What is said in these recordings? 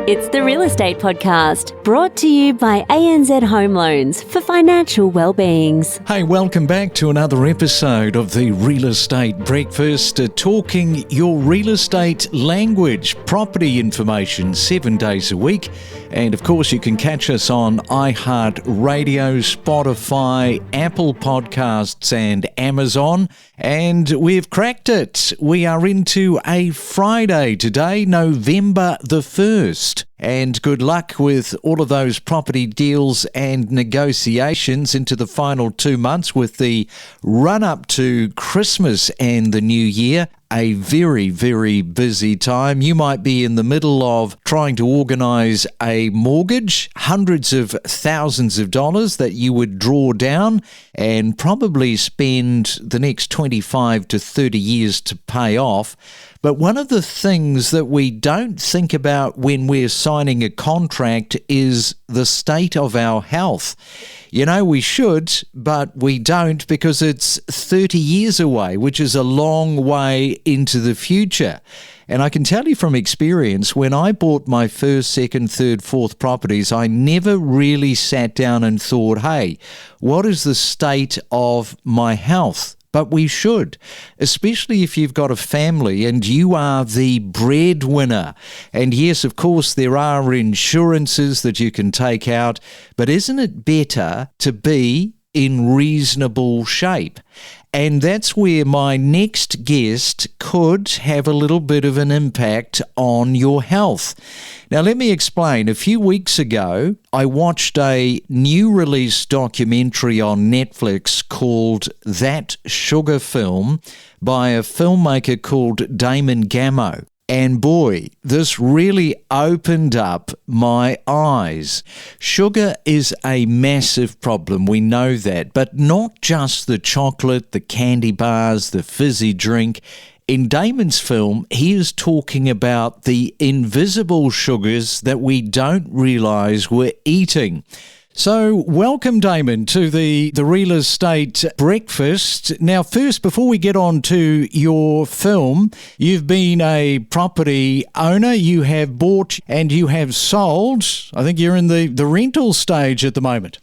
It's the Real Estate Podcast, brought to you by ANZ Home Loans for financial well-beings. Hey, welcome back to another episode of the Real Estate Breakfast, talking your real estate language, property information 7 days a week. And of course, you can catch us on iHeartRadio, Spotify, Apple Podcasts and Amazon. And we've cracked it. We are into a Friday today, November the 1st. And good luck with all of those property deals and negotiations into the final 2 months with the run-up to Christmas and the New Year. A very, very busy time. You might be in the middle of trying to organise a mortgage, hundreds of thousands of dollars that you would draw down and probably spend the next 25 to 30 years to pay off. But one of the things that we don't think about when we're signing a contract is the state of our health. You know, we should, but we don't because it's 30 years away, which is a long way into the future. And I can tell you from experience, when I bought my first, second, third, fourth properties, I never really sat down and thought, hey, what is the state of my health? But we should, especially if you've got a family and you are the breadwinner. And yes, of course, there are insurances that you can take out, but isn't it better to be in reasonable shape? And that's where my next guest could have a little bit of an impact on your health. Now, let me explain. A few weeks ago, I watched a new release documentary on Netflix called That Sugar Film by a filmmaker called Damon Gameau. And boy, this really opened up my eyes. Sugar is a massive problem, we know that, but not just the chocolate, the candy bars, the fizzy drink. In Damon's film, he is talking about the invisible sugars that we don't realise we're eating. So welcome, Damon, to the Real Estate Breakfast. Now, first, before we get on to your film, you've been a property owner. You have bought and you have sold. I think you're in the rental stage at the moment.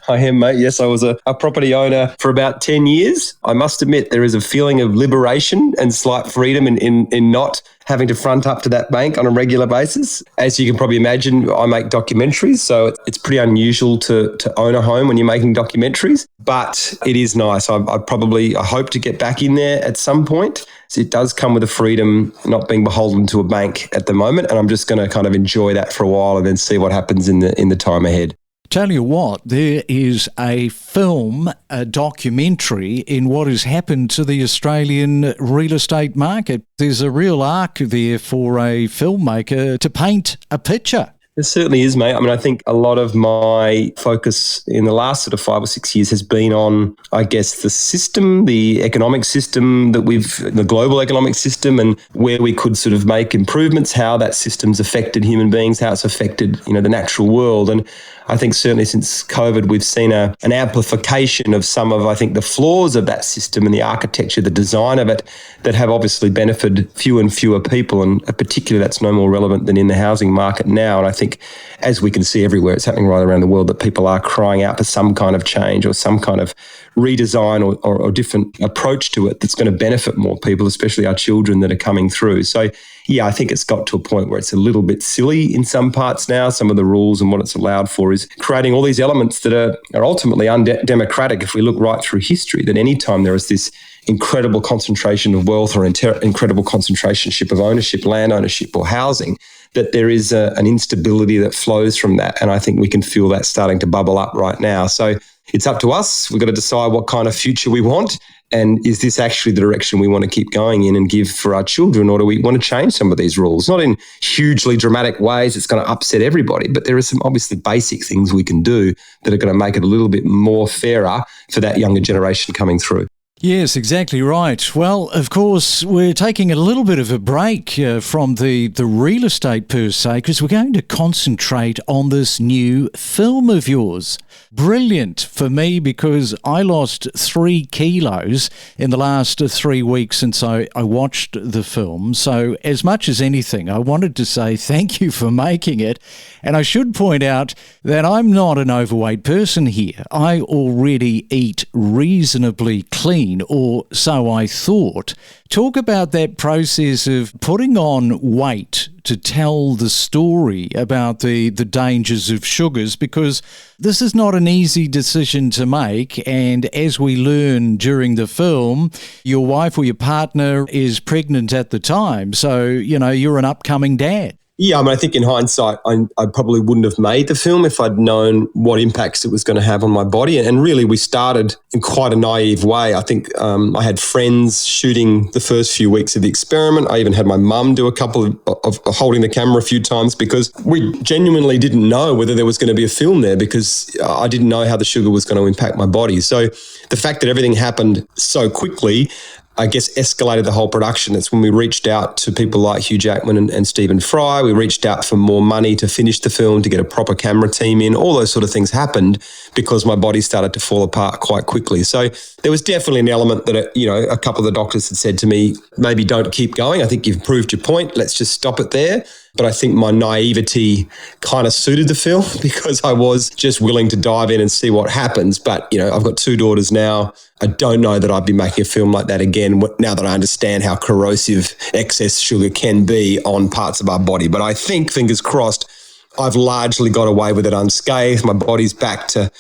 I am, mate. Yes, I was a property owner for about 10 years. I must admit there is a feeling of liberation and slight freedom in not having to front up to that bank on a regular basis. As you can probably imagine, I make documentaries, so it's pretty unusual to own a home when you're making documentaries, but it is nice. I hope to get back in there at some point. So it does come with a freedom, not being beholden to a bank at the moment, and I'm just going to kind of enjoy that for a while and then see what happens in the time ahead. Tell you what, there is a film, a documentary in what has happened to the Australian real estate market. There's a real arc there for a filmmaker to paint a picture. It certainly is, mate. I mean, I think a lot of my focus in the last sort of 5 or 6 years has been on, I guess, the system, the economic system the global economic system, and where we could sort of make improvements, how that system's affected human beings, how it's affected, the natural world. And I think certainly since COVID, we've seen an amplification of some of, I think, the flaws of that system and the architecture, the design of it, that have obviously benefited fewer and fewer people. And particularly that's no more relevant than in the housing market now. And I think, as we can see everywhere, it's happening right around the world, that people are crying out for some kind of change or some kind of redesign or different approach to it that's going to benefit more people, especially our children that are coming through. So, yeah, I think it's got to a point where it's a little bit silly in some parts now. Some of the rules and what it's allowed for is creating all these elements that are ultimately undemocratic if we look right through history, that any time there is this incredible concentration of wealth or incredible concentration of ownership, land ownership or housing, that there is an instability that flows from that. And I think we can feel that starting to bubble up right now. So it's up to us. We've got to decide what kind of future we want. And is this actually the direction we want to keep going in and give for our children, or do we want to change some of these rules? Not in hugely dramatic ways, it's going to upset everybody, but there are some obviously basic things we can do that are going to make it a little bit more fairer for that younger generation coming through. Yes, exactly right. Well, of course, we're taking a little bit of a break from the real estate per se, because we're going to concentrate on this new film of yours. Brilliant for me, because I lost 3 kilos in the last 3 weeks since I watched the film. So as much as anything, I wanted to say thank you for making it. And I should point out that I'm not an overweight person here. I already eat reasonably clean, or so I thought. Talk about that process of putting on weight to tell the story about the dangers of sugars, because this is not an easy decision to make. And as we learn during the film, your wife or your partner is pregnant at the time. So, you're an upcoming dad. Yeah, I think in hindsight, I probably wouldn't have made the film if I'd known what impacts it was going to have on my body. And really, we started in quite a naive way. I think I had friends shooting the first few weeks of the experiment. I even had my mum do a couple of holding the camera a few times, because we genuinely didn't know whether there was going to be a film there, because I didn't know how the sugar was going to impact my body. So the fact that everything happened so quickly, I guess, escalated the whole production. It's when we reached out to people like Hugh Jackman and Stephen Fry. We reached out for more money to finish the film, to get a proper camera team in. All those sort of things happened because my body started to fall apart quite quickly. So there was definitely an element that, a couple of the doctors had said to me, maybe don't keep going. I think you've proved your point. Let's just stop it there. But I think my naivety kind of suited the film, because I was just willing to dive in and see what happens. But, I've got 2 daughters now. I don't know that I'd be making a film like that again now that I understand how corrosive excess sugar can be on parts of our body. But I think, fingers crossed, I've largely got away with it unscathed. My body's back to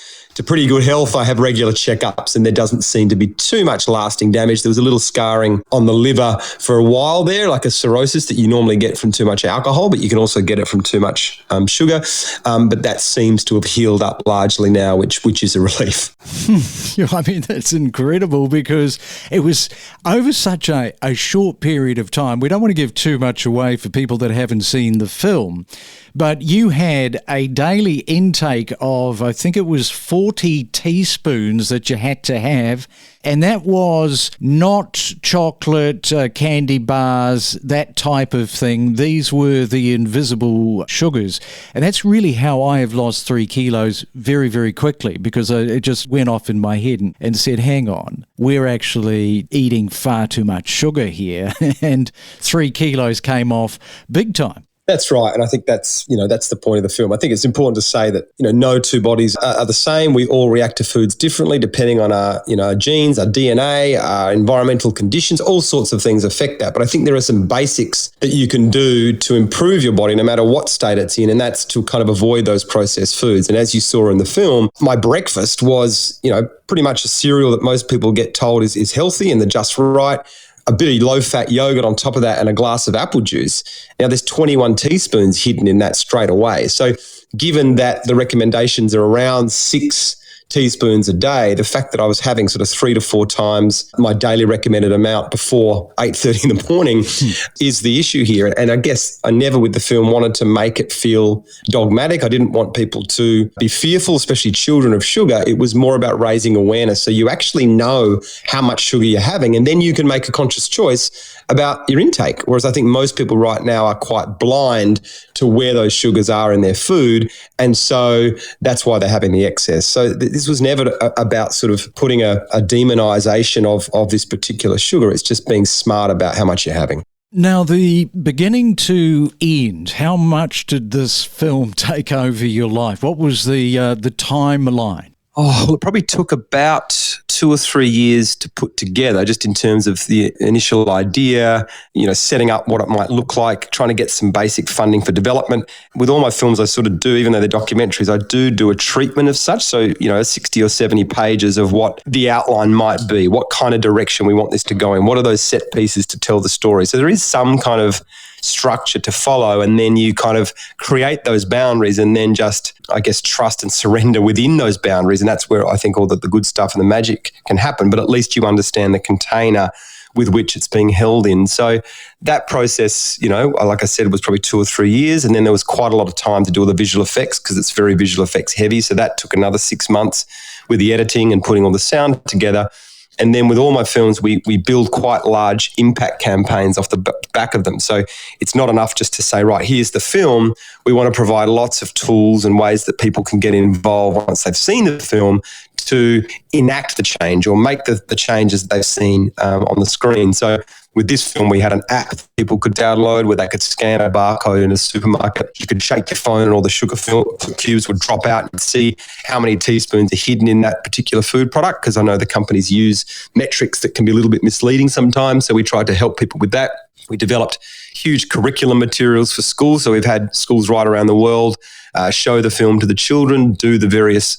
pretty good health. I have regular checkups, and there doesn't seem to be too much lasting damage. There was a little scarring on the liver for a while there, like a cirrhosis that you normally get from too much alcohol, but you can also get it from too much sugar. But that seems to have healed up largely now, which is a relief. I mean, that's incredible, because it was over such a short period of time. We don't want to give too much away for people that haven't seen the film, but you had a daily intake of, I think it was 40 teaspoons that you had to have, and that was not chocolate, candy bars, that type of thing. These were the invisible sugars. And that's really how I have lost 3 kilos very, very quickly, because it just went off in my head and said, hang on, we're actually eating far too much sugar here. And 3 kilos came off big time. That's right. And I think that's the point of the film. I think it's important to say that, no 2 bodies are the same. We all react to foods differently depending on our genes, our DNA, our environmental conditions. All sorts of things affect that. But I think there are some basics that you can do to improve your body no matter what state it's in. And that's to kind of avoid those processed foods. And as you saw in the film, my breakfast was, pretty much a cereal that most people get told is healthy and the just right. A bit of low-fat yogurt on top of that, and a glass of apple juice. Now, there's 21 teaspoons hidden in that straight away. So given that the recommendations are around 6 teaspoons a day, the fact that I was having sort of 3 to 4 times my daily recommended amount before 8:30 in the morning is the issue here. And I guess I never with the film wanted to make it feel dogmatic. I didn't want people to be fearful, especially children, of sugar. It was more about raising awareness, so you actually know how much sugar you're having, and then you can make a conscious choice about your intake. Whereas I think most people right now are quite blind to where those sugars are in their food, and so that's why they're having the excess. So this was never about sort of putting a demonization of this particular sugar. It's just being smart about how much you're having. Now, the beginning to end, how much did this film take over your life? What was the timeline? Oh, well, it probably took about 2 or 3 years to put together, just in terms of the initial idea, setting up what it might look like, trying to get some basic funding for development. With all my films, I sort of do, even though they're documentaries, I do a treatment of such. So, 60 or 70 pages of what the outline might be, what kind of direction we want this to go in, what are those set pieces to tell the story. So there is some kind of structure to follow, and then you kind of create those boundaries and then just, I guess, trust and surrender within those boundaries. And that's where I think all the good stuff and the magic can happen. But at least you understand the container with which it's being held in. So that process, like I said, was probably 2 or 3 years. And then there was quite a lot of time to do all the visual effects, because it's very visual effects heavy. So that took another 6 months with the editing and putting all the sound together. And then with all my films, we build quite large impact campaigns off the back of them. So it's not enough just to say, right, here's the film. We want to provide lots of tools and ways that people can get involved once they've seen the film to enact the change or make the changes they've seen on the screen. So with this film, we had an app people could download where they could scan a barcode in a supermarket. You could shake your phone and all the sugar cubes would drop out and see how many teaspoons are hidden in that particular food product, because I know the companies use metrics that can be a little bit misleading sometimes. So we tried to help people with that. We developed huge curriculum materials for schools. So we've had schools right around the world show the film to the children, do the various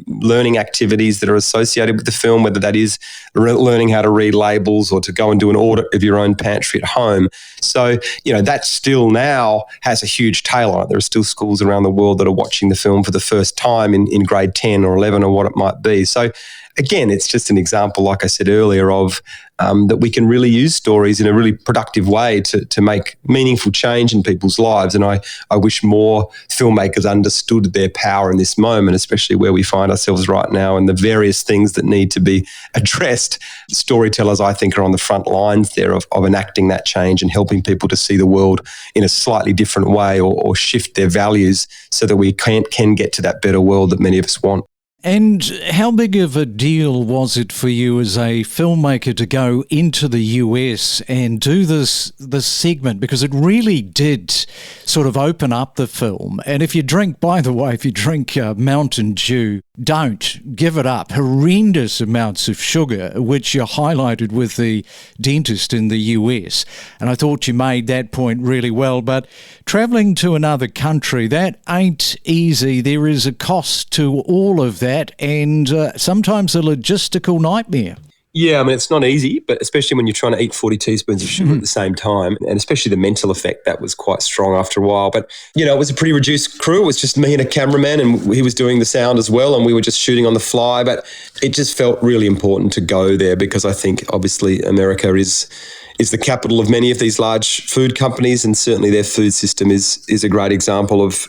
learning activities that are associated with the film, whether that is learning how to read labels or to go and do an audit of your own pantry at home. So, that still now has a huge tail on it. There are still schools around the world that are watching the film for the first time in grade 10 or 11 or what it might be. So, again, it's just an example, like I said earlier, of that we can really use stories in a really productive way to make meaningful change in people's lives. And I wish more filmmakers understood their power in this moment, especially where we find ourselves right now and the various things that need to be addressed. Storytellers, I think, are on the front lines there of enacting that change and helping people to see the world in a slightly different way or shift their values so that we can get to that better world that many of us want. And how big of a deal was it for you as a filmmaker to go into the US and do this segment? Because it really did sort of open up the film. And if you drink Mountain Dew, don't give it up. Horrendous amounts of sugar, which you highlighted with the dentist in the US. And I thought you made that point really well. But travelling to another country, that ain't easy. There is a cost to all of that and sometimes a logistical nightmare. Yeah, I mean, it's not easy, but especially when you're trying to eat 40 teaspoons of sugar at the same time, and especially the mental effect, that was quite strong after a while. But, it was a pretty reduced crew. It was just me and a cameraman, and he was doing the sound as well, and we were just shooting on the fly. But it just felt really important to go there because I think, obviously, America is the capital of many of these large food companies, and certainly their food system is a great example of,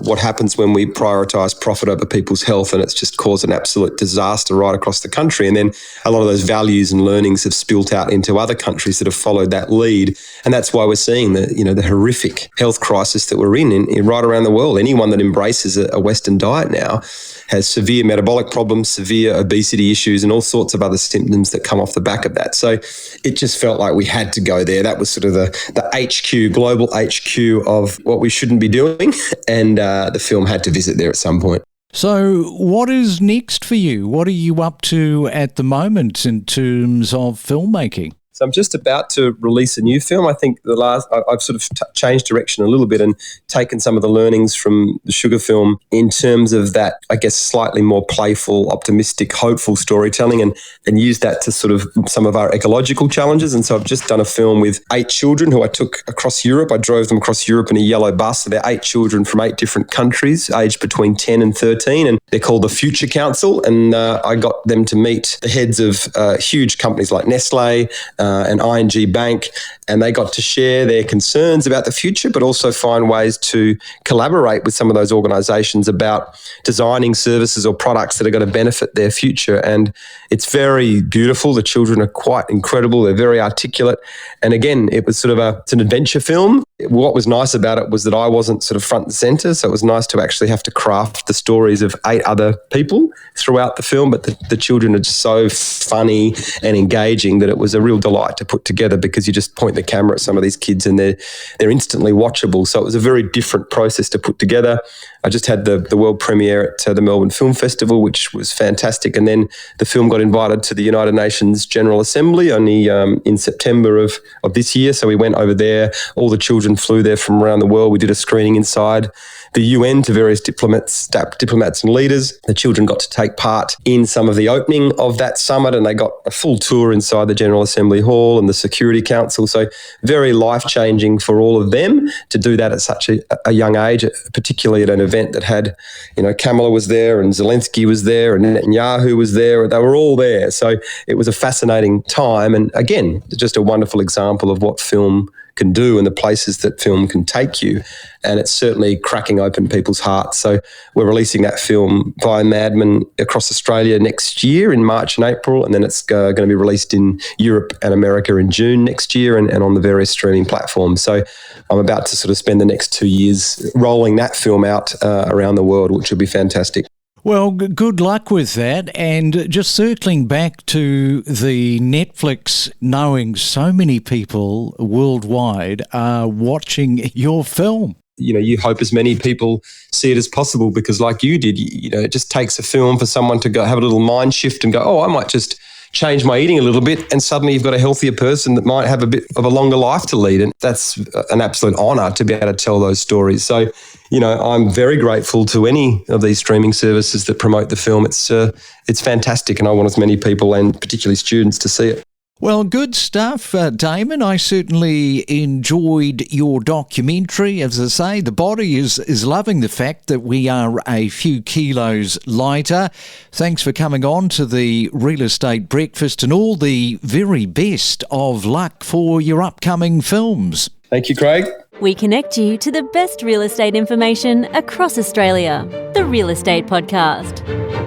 what happens when we prioritise profit over people's health, and it's just caused an absolute disaster right across the country. And then a lot of those values and learnings have spilt out into other countries that have followed that lead. And that's why we're seeing the horrific health crisis that we're in right around the world. Anyone that embraces a Western diet now has severe metabolic problems, severe obesity issues, and all sorts of other symptoms that come off the back of that. So it just felt like we had to go there. That was sort of the HQ, global HQ of what we shouldn't be doing. And the film had to visit there at some point. So what is next for you? What are you up to at the moment in terms of filmmaking? So I'm just about to release a new film. I think I've sort of changed direction a little bit and taken some of the learnings from the sugar film in terms of that, I guess, slightly more playful, optimistic, hopeful storytelling and used that to sort of some of our ecological challenges. And so I've just done a film with 8 children who I took across Europe. I drove them across Europe in a yellow bus. So they're 8 children from 8 different countries, aged between 10 and 13. And they're called the Future Council. And I got them to meet the heads of huge companies like Nestle, and ING Bank, and they got to share their concerns about the future, but also find ways to collaborate with some of those organisations about designing services or products that are going to benefit their future. And it's very beautiful. The children are quite incredible. They're very articulate. And again, it was sort of it's an adventure film. What was nice about it was that I wasn't sort of front and centre, so it was nice to actually have to craft the stories of 8 other people throughout the film, but the children are just so funny and engaging that it was a real delight to put together because you just point the camera at some of these kids and they're instantly watchable. So it was a very different process to put together. I just had the world premiere at the Melbourne Film Festival, which was fantastic. And then the film got invited to the United Nations General Assembly only in September of this year. So we went over there. All the children flew there from around the world. We did a screening inside the UN to various diplomats and leaders. The children got to take part in some of the opening of that summit, and they got a full tour inside the General Assembly Hall and the Security Council. So very life-changing for all of them to do that at such a young age, particularly at an event that had, Kamala was there and Zelensky was there and Netanyahu was there. They were all there. So it was a fascinating time. And again, just a wonderful example of what film can do and the places that film can take you. And it's certainly cracking open people's hearts. So we're releasing that film via Madman across Australia next year in March and April, and then it's going to be released in Europe and America in June next year and on the various streaming platforms. So I'm about to sort of spend the next 2 years rolling that film out around the world, which will be fantastic. Well, good luck with that. And just circling back to the Netflix, knowing so many people worldwide are watching your film. You hope as many people see it as possible because like you did, it just takes a film for someone to go have a little mind shift and go, oh, I might just change my eating a little bit, and suddenly you've got a healthier person that might have a bit of a longer life to lead. And that's an absolute honour to be able to tell those stories. So, I'm very grateful to any of these streaming services that promote the film. It's fantastic, and I want as many people and particularly students to see it. Well, good stuff, Damon. I certainly enjoyed your documentary. As I say, the body is loving the fact that we are a few kilos lighter. Thanks for coming on to the Real Estate Breakfast, and all the very best of luck for your upcoming films. Thank you, Craig. We connect you to the best real estate information across Australia. The Real Estate Podcast.